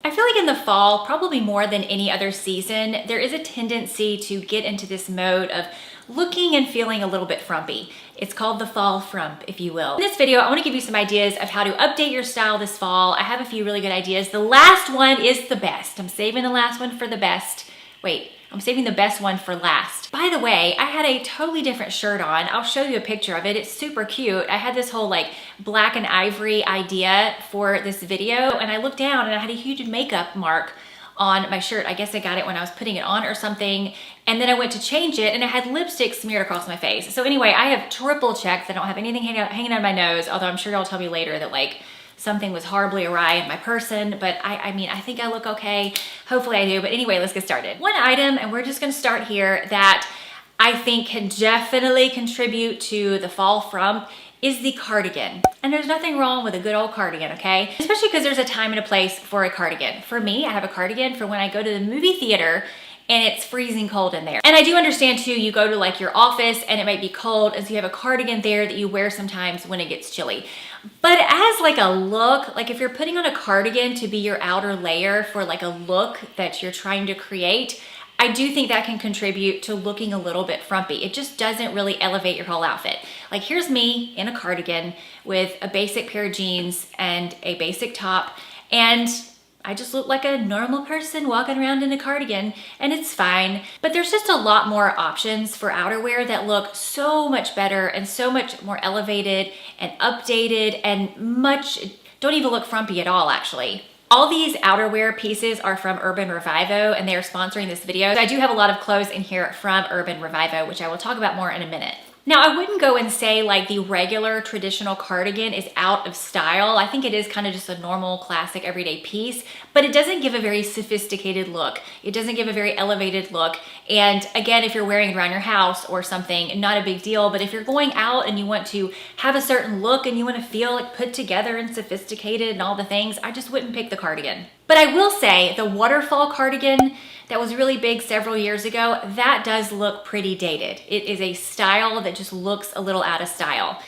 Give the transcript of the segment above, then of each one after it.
I feel like in the fall, probably more than any other season, there is a tendency to get into this mode of looking and feeling a little bit frumpy. It's called the fall frump, if you will. In this video, I want to give you some ideas of how to update your style this fall. I have a few really good ideas. The last one is the best. I'm saving the last one for the best. Wait, I'm saving the best one for last. By the way, I had a totally different shirt on. I'll show you a picture of it. It's super cute. I had this whole like black and ivory idea for this video, and I looked down and I had a huge makeup mark on my shirt. I guess I got it when I was putting it on or something. And then I went to change it and it had lipstick smeared across my face. So anyway, I have triple checked. I don't have anything hanging on my nose, although I'm sure y'all tell me later that like something was horribly awry in my person, but I mean, I think I look okay. Hopefully I do, but anyway, let's get started. One item, and we're just gonna start here, that I think can definitely contribute to the fall frump is the cardigan. And there's nothing wrong with a good old cardigan, okay? Especially because there's a time and a place for a cardigan. For me, I have a cardigan for when I go to the movie theater and it's freezing cold in there. And I do understand too, you go to like your office and it might be cold, and so you have a cardigan there that you wear sometimes when it gets chilly. But as like a look, like if you're putting on a cardigan to be your outer layer for like a look that you're trying to create, I do think that can contribute to looking a little bit frumpy. It just doesn't really elevate your whole outfit. Like here's me in a cardigan with a basic pair of jeans and a basic top, and I just look like a normal person walking around in a cardigan, and it's fine. But there's just a lot more options for outerwear that look so much better and so much more elevated and updated and don't even look frumpy at all, actually. All these outerwear pieces are from Urban Revivo, and they are sponsoring this video. I do have a lot of clothes in here from Urban Revivo, which I will talk about more in a minute. Now, I wouldn't go and say like the regular traditional cardigan is out of style. I think it is kind of just a normal, classic, everyday piece, but it doesn't give a very sophisticated look. It doesn't give a very elevated look. And again, if you're wearing it around your house or something, not a big deal. But if you're going out and you want to have a certain look and you want to feel like put together and sophisticated and all the things, I just wouldn't pick the cardigan. But I will say the waterfall cardigan that was really big several years ago, that does look pretty dated. It is a style that just looks a little out of style.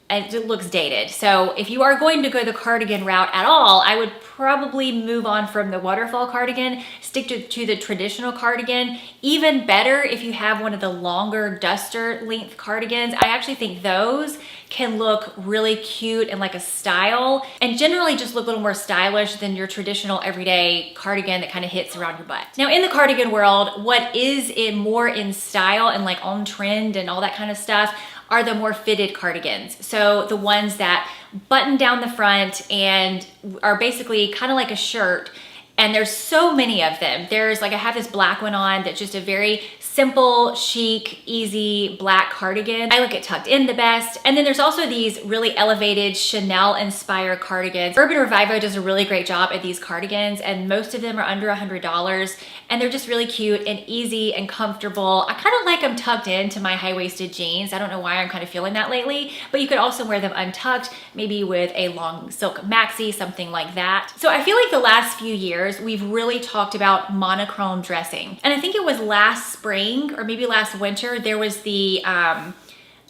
It looks dated. So if you are going to go the cardigan route at all, I would probably move on from the waterfall cardigan, stick to the traditional cardigan. Even better if you have one of the longer duster length cardigans. I actually think those can look really cute and like a style, and generally just look a little more stylish than your traditional everyday cardigan that kind of hits around your butt. Now in the cardigan world, what is more in style and like on trend and all that kind of stuff are the more fitted cardigans. So the ones that button down the front and are basically kind of like a shirt. And there's so many of them. There's like, I have this black one on that's just a very simple, chic, easy black cardigan. I look at tucked in the best. And then there's also these really elevated Chanel inspired cardigans. Urban Revivo does a really great job at these cardigans, and most of them are under $100, and they're just really cute and easy and comfortable. I kind of like them tucked into my high-waisted jeans. I don't know why I'm kind of feeling that lately, but you could also wear them untucked, maybe with a long silk maxi, something like that. So I feel like the last few years, we've really talked about monochrome dressing. And I think it was last spring or maybe last winter, there was the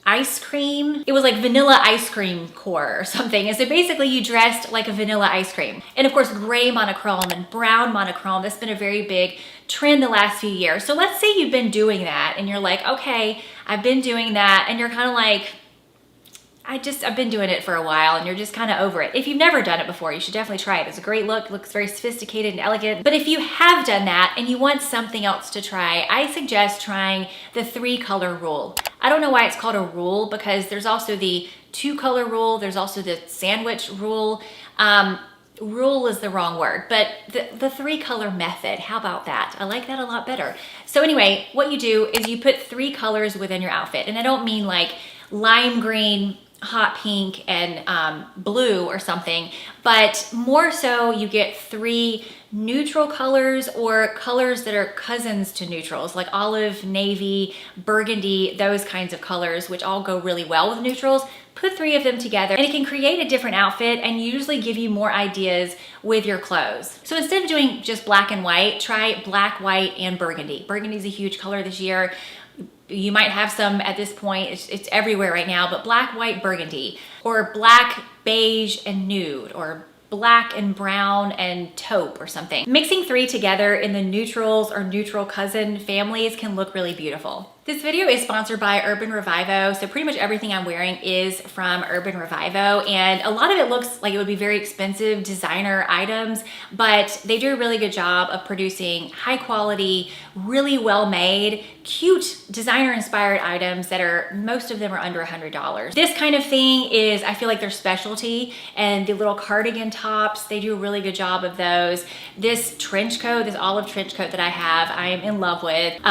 ice cream. It was like vanilla ice cream core or something. And so basically you dressed like a vanilla ice cream. And of course, gray monochrome and brown monochrome, that's been a very big trend the last few years. So let's say you've been doing that and you're like, okay, I've been doing that. And you're kind of like, I've been doing it for a while, and you're just kind of over it. If you've never done it before, you should definitely try it. It's a great look, looks very sophisticated and elegant. But if you have done that and you want something else to try, I suggest trying the 3-color rule. I don't know why it's called a rule, because there's also the 2-color rule. There's also the sandwich rule. Rule is the wrong word, but the 3-color method, how about that? I like that a lot better. So anyway, what you do is you put 3 colors within your outfit. And I don't mean like lime green, hot pink, and blue or something, but more so you get 3 neutral colors or colors that are cousins to neutrals, like olive, navy, burgundy, those kinds of colors, which all go really well with neutrals. Put 3 of them together and it can create a different outfit and usually give you more ideas with your clothes. So instead of doing just black and white, try black, white, and burgundy. Burgundy is a huge color this year. You might have some at this point, it's everywhere right now, but black, white, burgundy, or black, beige, and nude, or black and brown and taupe or something. Mixing 3 together in the neutrals or neutral cousin families can look really beautiful. This video is sponsored by Urban Revivo. So pretty much everything I'm wearing is from Urban Revivo, and a lot of it looks like it would be very expensive designer items, but they do a really good job of producing high quality, really well made, cute designer inspired items that are, most of them are under $100. This kind of thing is, I feel like their specialty, and the little cardigan tops, they do a really good job of those. This trench coat, this olive trench coat that I have, I am in love with.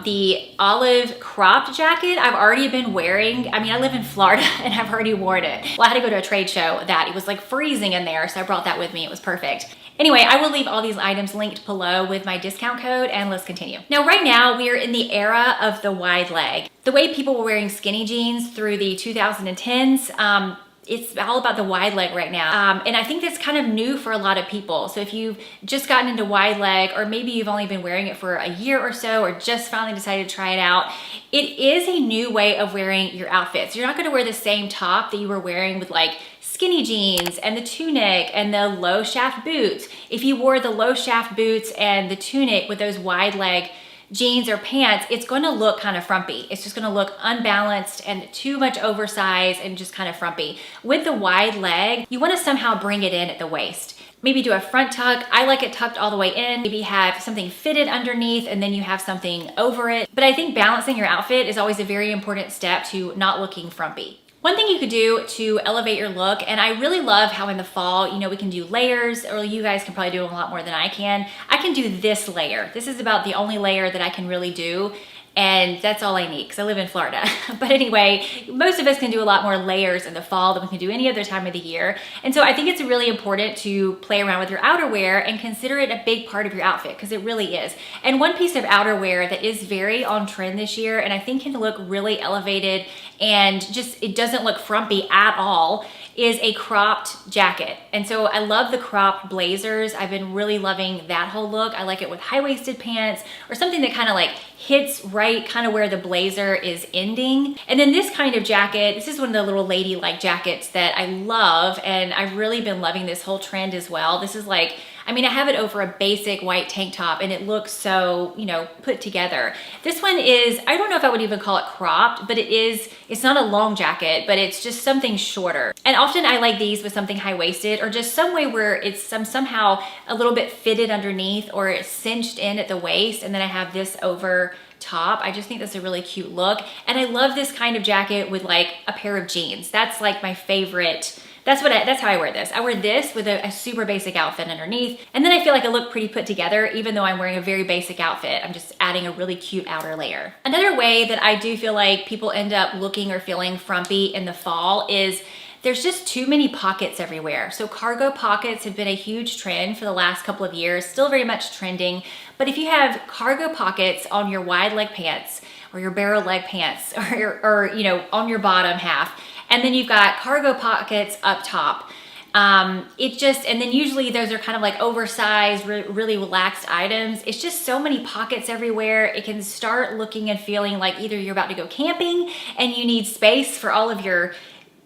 The olive cropped jacket I've already been wearing. I mean, I live in Florida and I've already worn it. Well, I had to go to a trade show that it was like freezing in there, so I brought that with me. It was perfect. Anyway, I will leave all these items linked below with my discount code, and let's continue. Now, right now we are in the era of the wide leg. The way people were wearing skinny jeans through the 2010s, it's all about the wide leg right now. And I think that's kind of new for a lot of people. So if you've just gotten into wide leg, or maybe you've only been wearing it for a year or so, or just finally decided to try it out, it is a new way of wearing your outfits. You're not gonna wear the same top that you were wearing with like skinny jeans and the tunic and the low shaft boots. If you wore the low shaft boots and the tunic with those wide leg jeans or pants, it's going to look kind of frumpy. It's just going to look unbalanced and too much oversized and just kind of frumpy. With the wide leg, you want to somehow bring it in at the waist. Maybe do a front tuck. I like it tucked all the way in. Maybe have something fitted underneath and then you have something over it. But I think balancing your outfit is always a very important step to not looking frumpy. One thing you could do to elevate your look, and I really love how in the fall, you know, we can do layers, or you guys can probably do a lot more than I can. I can do this layer. This is about the only layer that I can really do, and that's all I need because I live in Florida. But anyway, most of us can do a lot more layers in the fall than we can do any other time of the year. And so I think it's really important to play around with your outerwear and consider it a big part of your outfit, because it really is. And one piece of outerwear that is very on trend this year, and I think can look really elevated and just, it doesn't look frumpy at all, is a cropped jacket. And so I love the cropped blazers. I've been really loving that whole look. I like it with high-waisted pants or something that kind of like hits right kind of where the blazer is ending. And then this kind of jacket, this is one of the little ladylike jackets that I love, and I've really been loving this whole trend as well. This is like, I mean, I have it over a basic white tank top and it looks so, you know, put together. This one is, I don't know if I would even call it cropped, but it's not a long jacket, but it's just something shorter. And often I like these with something high-waisted, or just some way where it's somehow a little bit fitted underneath, or it's cinched in at the waist, and then I have this over top. I just think that's a really cute look. And I love this kind of jacket with like a pair of jeans. That's like my favorite. That's how I wear this. I wear this with a super basic outfit underneath, and then I feel like I look pretty put together even though I'm wearing a very basic outfit. I'm just adding a really cute outer layer. Another way that I do feel like people end up looking or feeling frumpy in the fall is there's just too many pockets everywhere. So cargo pockets have been a huge trend for the last couple of years, still very much trending. But if you have cargo pockets on your wide leg pants or your barrel leg pants or you know, on your bottom half, and then you've got cargo pockets up top, and then usually those are kind of like oversized, really relaxed items. It's just so many pockets everywhere. It can start looking and feeling like either you're about to go camping and you need space for all of your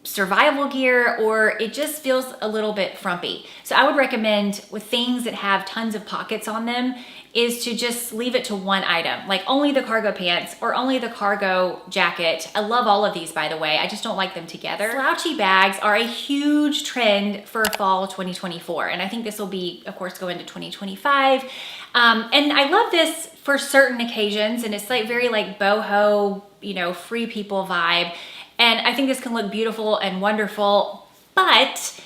survival gear, or it just feels a little bit frumpy. So I would recommend, with things that have tons of pockets on them, is to just leave it to one item, like only the cargo pants or only the cargo jacket. I love all of these, by the way. I just don't like them together. Slouchy bags are a huge trend for fall 2024. And I think this will be, of course, go into 2025. And I love this for certain occasions. And it's like very like boho, you know, free people vibe. And I think this can look beautiful and wonderful, but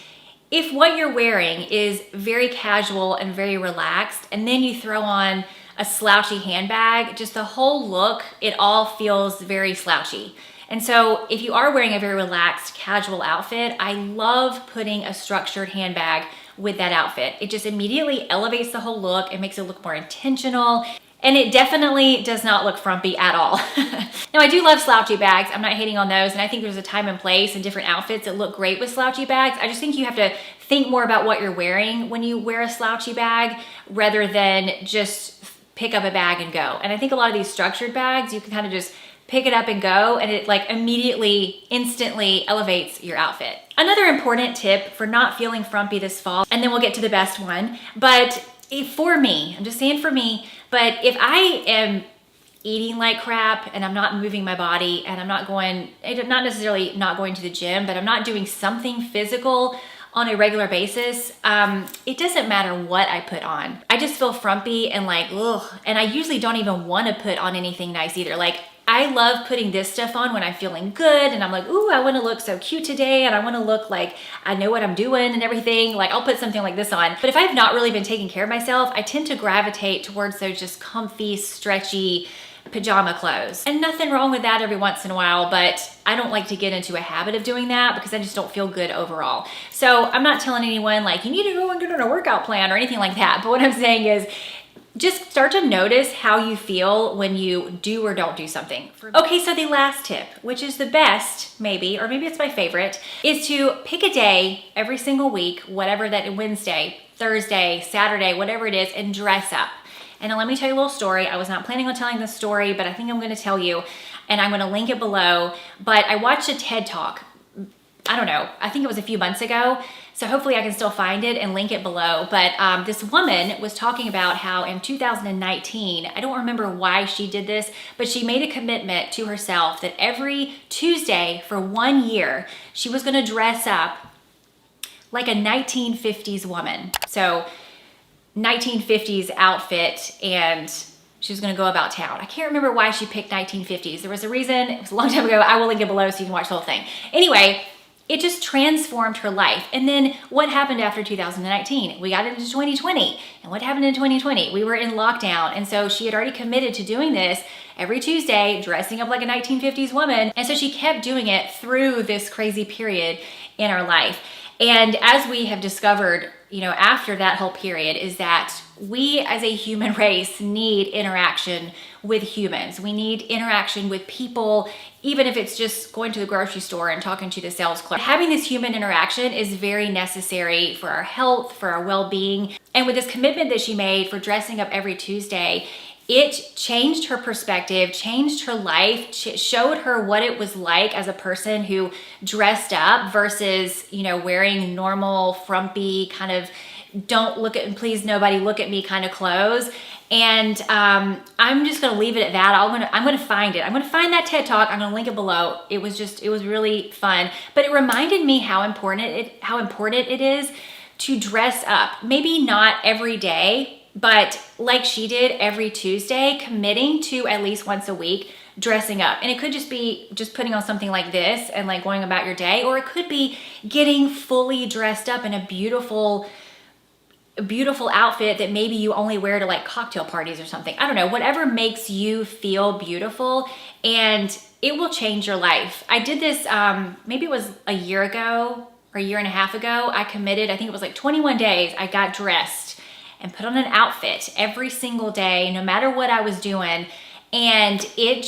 if what you're wearing is very casual and very relaxed, and then you throw on a slouchy handbag, just the whole look, it all feels very slouchy. And so if you are wearing a very relaxed, casual outfit, I love putting a structured handbag with that outfit. It just immediately elevates the whole look. It makes it look more intentional. And it definitely does not look frumpy at all. Now, I do love slouchy bags. I'm not hating on those. And I think there's a time and place and different outfits that look great with slouchy bags. I just think you have to think more about what you're wearing when you wear a slouchy bag rather than just pick up a bag and go. And I think a lot of these structured bags, you can kind of just pick it up and go, and it like immediately, instantly elevates your outfit. Another important tip for not feeling frumpy this fall, and then we'll get to the best one, but for me, I'm just saying for me, but if I am eating like crap and I'm not moving my body and I'm not necessarily not going to the gym, but I'm not doing something physical on a regular basis, it doesn't matter what I put on. I just feel frumpy and like, ugh. And I usually don't even want to put on anything nice either. Like, I love putting this stuff on when I'm feeling good and I'm like, ooh, I want to look so cute today and I want to look like I know what I'm doing and everything. Like, I'll put something like this on. But if I've not really been taking care of myself, I tend to gravitate towards those just comfy, stretchy pajama clothes. And nothing wrong with that every once in a while, but I don't like to get into a habit of doing that because I just don't feel good overall. So I'm not telling anyone like, you need to go and get on a workout plan or anything like that. But what I'm saying is, just start to notice how you feel when you do or don't do something. Okay, so the last tip, which is the best maybe, or maybe it's my favorite, is to pick a day every single week, whatever that, Wednesday, Thursday, Saturday, whatever it is, and dress up. And now let me tell you a little story. I was not planning on telling this story, but I think I'm gonna tell you, and I'm gonna link it below. But I watched a TED Talk, I don't know, I think it was a few months ago. So hopefully I can still find it and link it below. But this woman was talking about how in 2019, I don't remember why she did this, but she made a commitment to herself that every Tuesday for 1 year, she was gonna dress up like a 1950s woman. So 1950s outfit, and she was gonna go about town. I can't remember why she picked 1950s. There was a reason, it was a long time ago. I will link it below so you can watch the whole thing. Anyway, it just transformed her life. And then what happened after 2019? We got into 2020. And what happened in 2020? We were in lockdown. And so she had already committed to doing this every Tuesday, dressing up like a 1950s woman. And so she kept doing it through this crazy period in her life. And as we have discovered, you know, after that whole period, is that we as a human race need interaction with humans. We need interaction with people, even if it's just going to the grocery store and talking to the sales clerk. Having this human interaction is very necessary for our health, for our well-being. And with this commitment that she made for dressing up every Tuesday, it changed her perspective, changed her life, showed her what it was like as a person who dressed up versus, you know, wearing normal, frumpy, kind of don't look at, please nobody look at me kind of clothes. And I'm just gonna leave it at that. I'm gonna find it. I'm gonna find that TED Talk. I'm gonna link it below. It was really fun. But it reminded me how important it is to dress up. Maybe not every day, but like she did every Tuesday, committing to at least once a week dressing up. And it could just be just putting on something like this and like going about your day, or it could be getting fully dressed up in a beautiful outfit that maybe you only wear to like cocktail parties or something. I don't know, whatever makes you feel beautiful, and it will change your life. I did this, maybe it was a year ago or a year and a half ago. I committed, I think it was like 21 days. I got dressed and put on an outfit every single day, no matter what I was doing. And I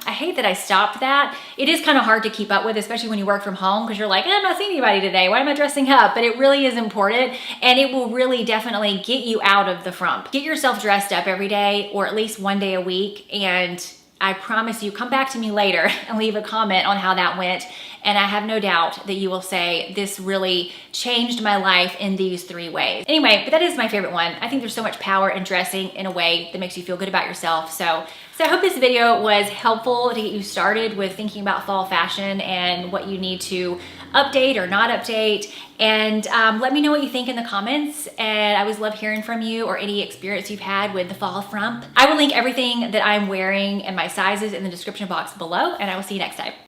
hate that I stopped that. It is kind of hard to keep up with, especially when you work from home, because you're like, I'm not seeing anybody today. Why am I dressing up? But it really is important, and it will really definitely get you out of the frump. Get yourself dressed up every day, or at least one day a week, and I promise you, come back to me later and leave a comment on how that went. And I have no doubt that you will say, this really changed my life in these 3 ways. Anyway, but that is my favorite one. I think there's so much power in dressing in a way that makes you feel good about yourself. So I hope this video was helpful to get you started with thinking about fall fashion and what you need to update or not update. And let me know what you think in the comments. And I always love hearing from you, or any experience you've had with the fall frump. I will link everything that I'm wearing and my sizes in the description box below, and I will see you next time.